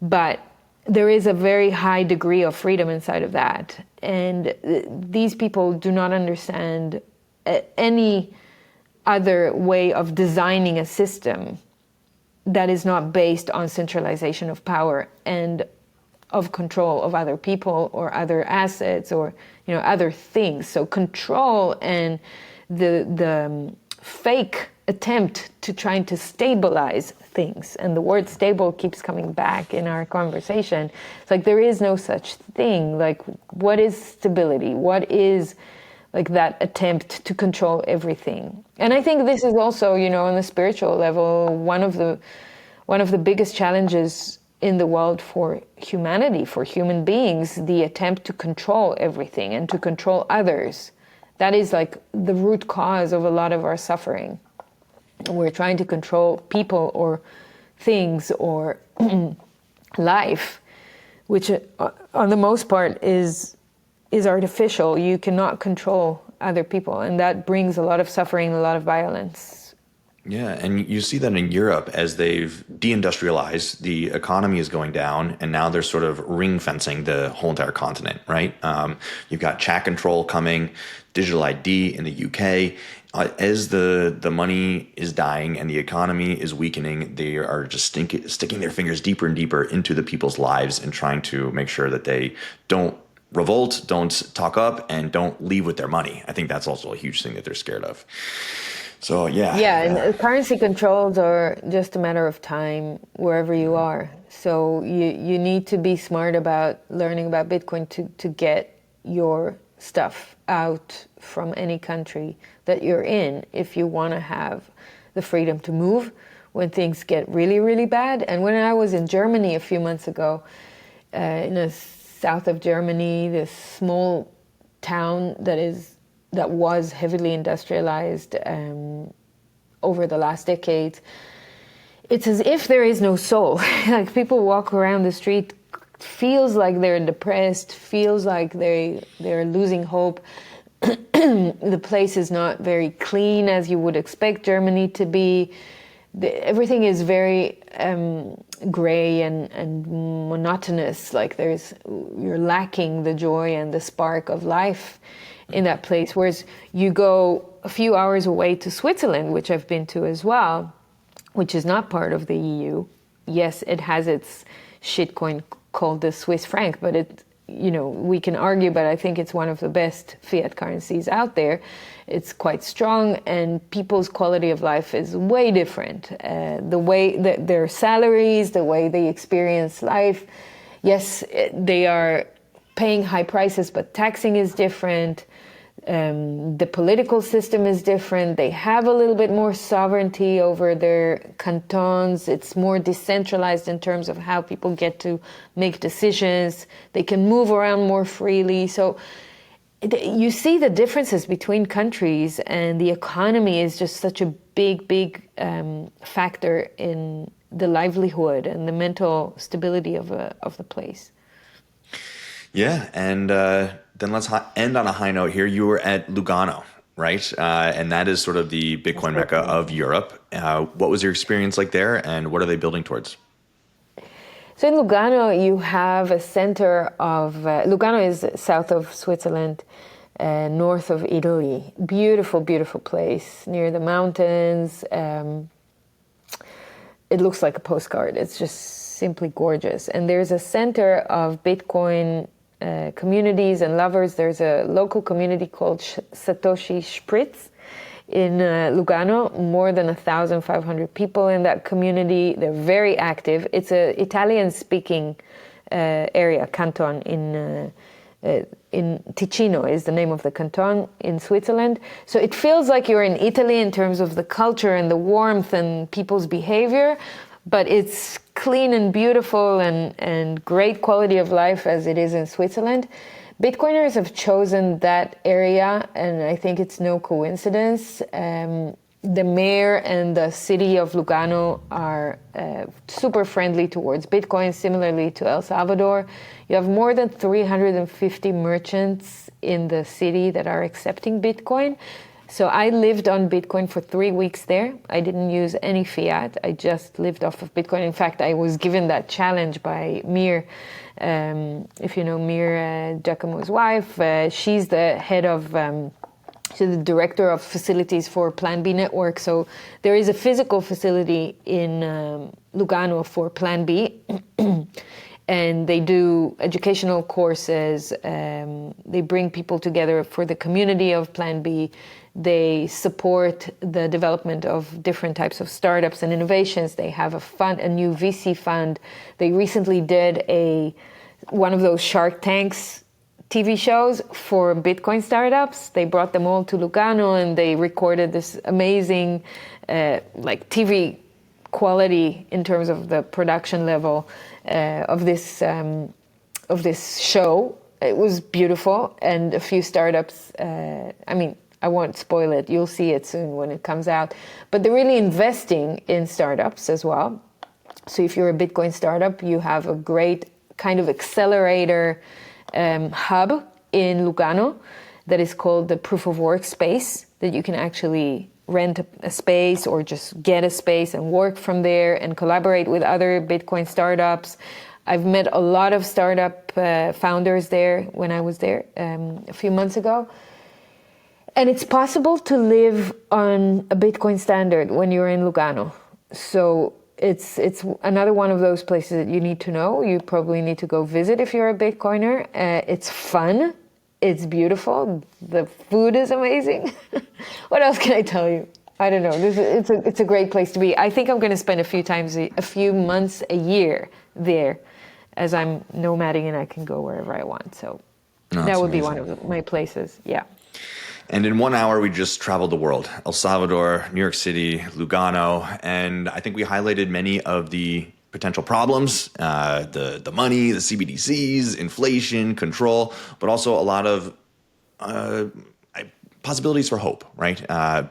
But there is a very high degree of freedom inside of that. And these people do not understand any other way of designing a system that is not based on centralization of power and of control of other people or other assets or other things. So control and the fake attempt to trying to stabilize things. And the word stable keeps coming back in our conversation. It's like there is no such thing. Like, what is stability? What is like that attempt to control everything? And I think this is also, you know, on the spiritual level, one of the biggest challenges in the world for humanity, for human beings, the attempt to control everything and to control others. That is like the root cause of a lot of our suffering. We're trying to control people or things or life, which on the most part is artificial. You cannot control other people, and that brings a lot of suffering, a lot of violence.
Yeah, and you see that in Europe as they've deindustrialized, the economy is going down, and now they're sort of ring fencing the whole entire continent, right? You've got chat control coming, digital ID in the UK. As the money is dying and the economy is weakening, they are just sticking their fingers deeper and deeper into the people's lives and trying to make sure that they don't revolt, don't talk up, and don't leave with their money. I think that's also a huge thing that they're scared of. So, yeah.
Yeah, and currency controls are just a matter of time wherever you are. So you need to be smart about learning about Bitcoin to get your stuff out from any country that you're in if you want to have the freedom to move when things get really, really bad. And when I was in Germany a few months ago, in the south of Germany, this small town that was heavily industrialized over the last decade, it's as if there is no soul. Like, people walk around the street, feels like they're depressed, feels like they're losing hope. The place is not very clean as you would expect Germany to be. Everything is very gray and monotonous. Like, you're lacking the joy and the spark of life in that place. Whereas you go a few hours away to Switzerland, which I've been to as well, which is not part of the EU. Yes, it has its shitcoin called the Swiss franc, but we can argue, but I think it's one of the best fiat currencies out there. It's quite strong, and people's quality of life is way different. The way that their salaries, the way they experience life, yes, they are paying high prices, but taxing is different. The political system is different. They have a little bit more sovereignty over their cantons. It's more decentralized in terms of how people get to make decisions. They can move around more freely. So you see the differences between countries, and the economy is just such a big factor in the livelihood and the mental stability of the place.
Yeah, and then let's end on a high note here. You were at Lugano, right? And that is sort of the Bitcoin Mecca of Europe. What was your experience like there, and what are they building towards?
So in Lugano, you have a center of... Lugano is south of Switzerland, north of Italy. Beautiful, beautiful place near the mountains. It looks like a postcard. It's just simply gorgeous. And there's a center of Bitcoin communities and lovers. There's a local community called Satoshi Spritz in Lugano. More than 1,500 people in that community. They're very active. It's an Italian-speaking area, canton in Ticino is the name of the canton in Switzerland. So it feels like you're in Italy in terms of the culture and the warmth and people's behavior, but it's clean and beautiful and great quality of life as it is in Switzerland. Bitcoiners have chosen that area, and I think it's no coincidence. The mayor and the city of Lugano are super friendly towards Bitcoin, similarly to El Salvador. You have more than 350 merchants in the city that are accepting Bitcoin. So I lived on Bitcoin for 3 weeks there. I didn't use any fiat. I just lived off of Bitcoin. In fact, I was given that challenge by Mir. If you know Mir, Giacomo's wife, she's the head of... she's the director of facilities for Plan B Network. So there is a physical facility in Lugano for Plan B. And they do educational courses. They bring people together for the community of Plan B. They support the development of different types of startups and innovations. They have a fund, a new VC fund. They recently did one of those Shark Tanks TV shows for Bitcoin startups. They brought them all to Lugano and they recorded this amazing TV quality in terms of the production level of this show. It was beautiful, and a few startups. I won't spoil it. You'll see it soon when it comes out. But they're really investing in startups as well. So if you're a Bitcoin startup, you have a great kind of accelerator hub in Lugano that is called the Proof of Work space, that you can actually rent a space or just get a space and work from there and collaborate with other Bitcoin startups. I've met a lot of startup founders there when I was there a few months ago. And it's possible to live on a Bitcoin standard when you're in Lugano. So it's another one of those places that you need to know. You probably need to go visit if you're a Bitcoiner. It's fun. It's beautiful. The food is amazing. What else can I tell you? I don't know. It's a great place to be. I think I'm going to spend a few months a year there, as I'm nomading and I can go wherever I want. So that would be one of my places. Yeah.
And in 1 hour, we just traveled the world. El Salvador, New York City, Lugano. And I think we highlighted many of the potential problems, the money, the CBDCs, inflation, control, but also a lot of possibilities for hope, right?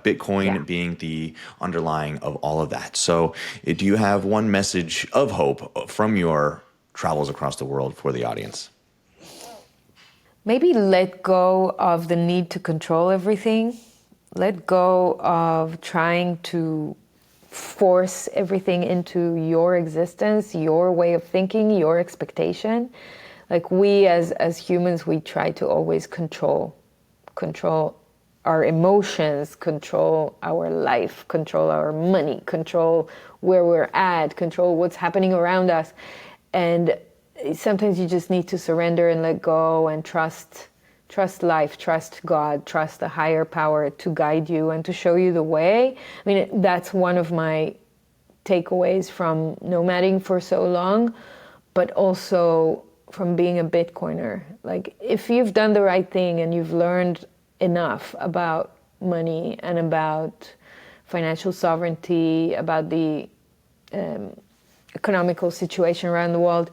Bitcoin being the underlying of all of that. So do you have one message of hope from your travels across the world for the audience?
Maybe let go of the need to control everything. Let go of trying to force everything into your existence, your way of thinking, your expectation. Like we as humans, we try to always control our emotions, control our life, control our money, control where we're at, control what's happening around us. And sometimes you just need to surrender and let go and trust life, trust God, trust the higher power to guide you and to show you the way. I mean, that's one of my takeaways from nomading for so long, but also from being a Bitcoiner. Like, if you've done the right thing and you've learned enough about money and about financial sovereignty, about the economical situation around the world,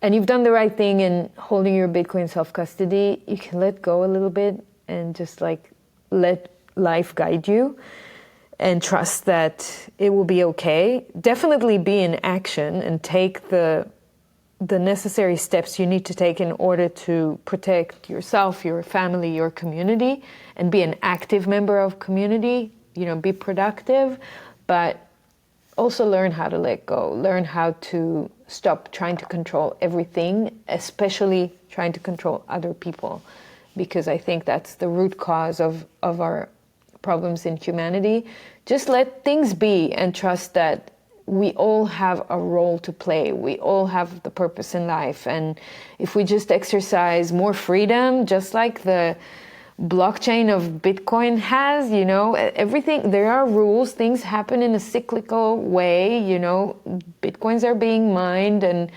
and you've done the right thing in holding your Bitcoin self-custody, you can let go a little bit and just let life guide you and trust that it will be okay. Definitely be in action and take the necessary steps you need to take in order to protect yourself, your family, your community, and be an active member of community, be productive, but also learn how to let go, learn how to stop trying to control everything, especially trying to control other people, because I think that's the root cause of our problems in humanity. Just let things be and trust that we all have a role to play. We all have the purpose in life. And if we just exercise more freedom, just like the blockchain of Bitcoin has, everything, there are rules, things happen in a cyclical way, Bitcoins are being mined and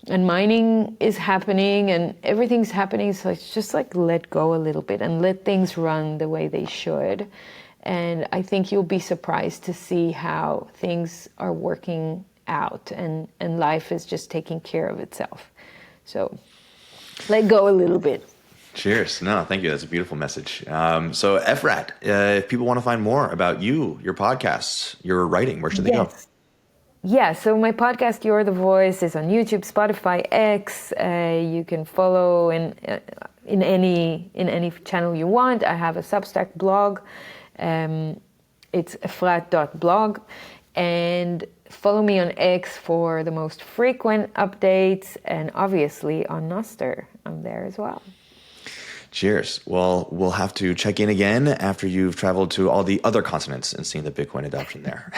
mining is happening and everything's happening. So it's just let go a little bit and let things run the way they should. And I think you'll be surprised to see how things are working out and life is just taking care of itself. So let go a little bit.
Cheers. No, thank you. That's a beautiful message. So Efrat, if people want to find more about you, your podcasts, your writing, where should they go?
Yeah, so my podcast, You're the Voice, is on YouTube, Spotify, X. You can follow in any channel you want. I have a Substack blog. It's efrat.blog. And follow me on X for the most frequent updates. And obviously on Nostr, I'm there as well.
Cheers. Well, we'll have to check in again after you've traveled to all the other continents and seen the Bitcoin adoption there.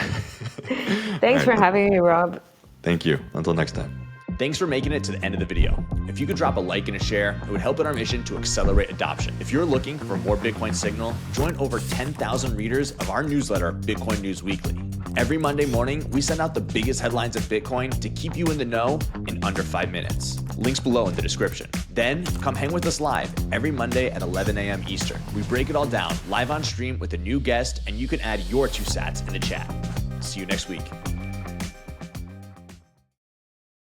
Thanks for having me, Rob.
Thank you. Until next time. Thanks for making it to the end of the video. If you could drop a like and a share, it would help in our mission to accelerate adoption. If you're looking for more Bitcoin signal, join over 10,000 readers of our newsletter, Bitcoin News Weekly. Every Monday morning, we send out the biggest headlines of Bitcoin to keep you in the know in under 5 minutes. Links below in the description. Then come hang with us live every Monday at 11 a.m. Eastern. We break it all down live on stream with a new guest, and you can add your 2 sats in the chat. See you next week.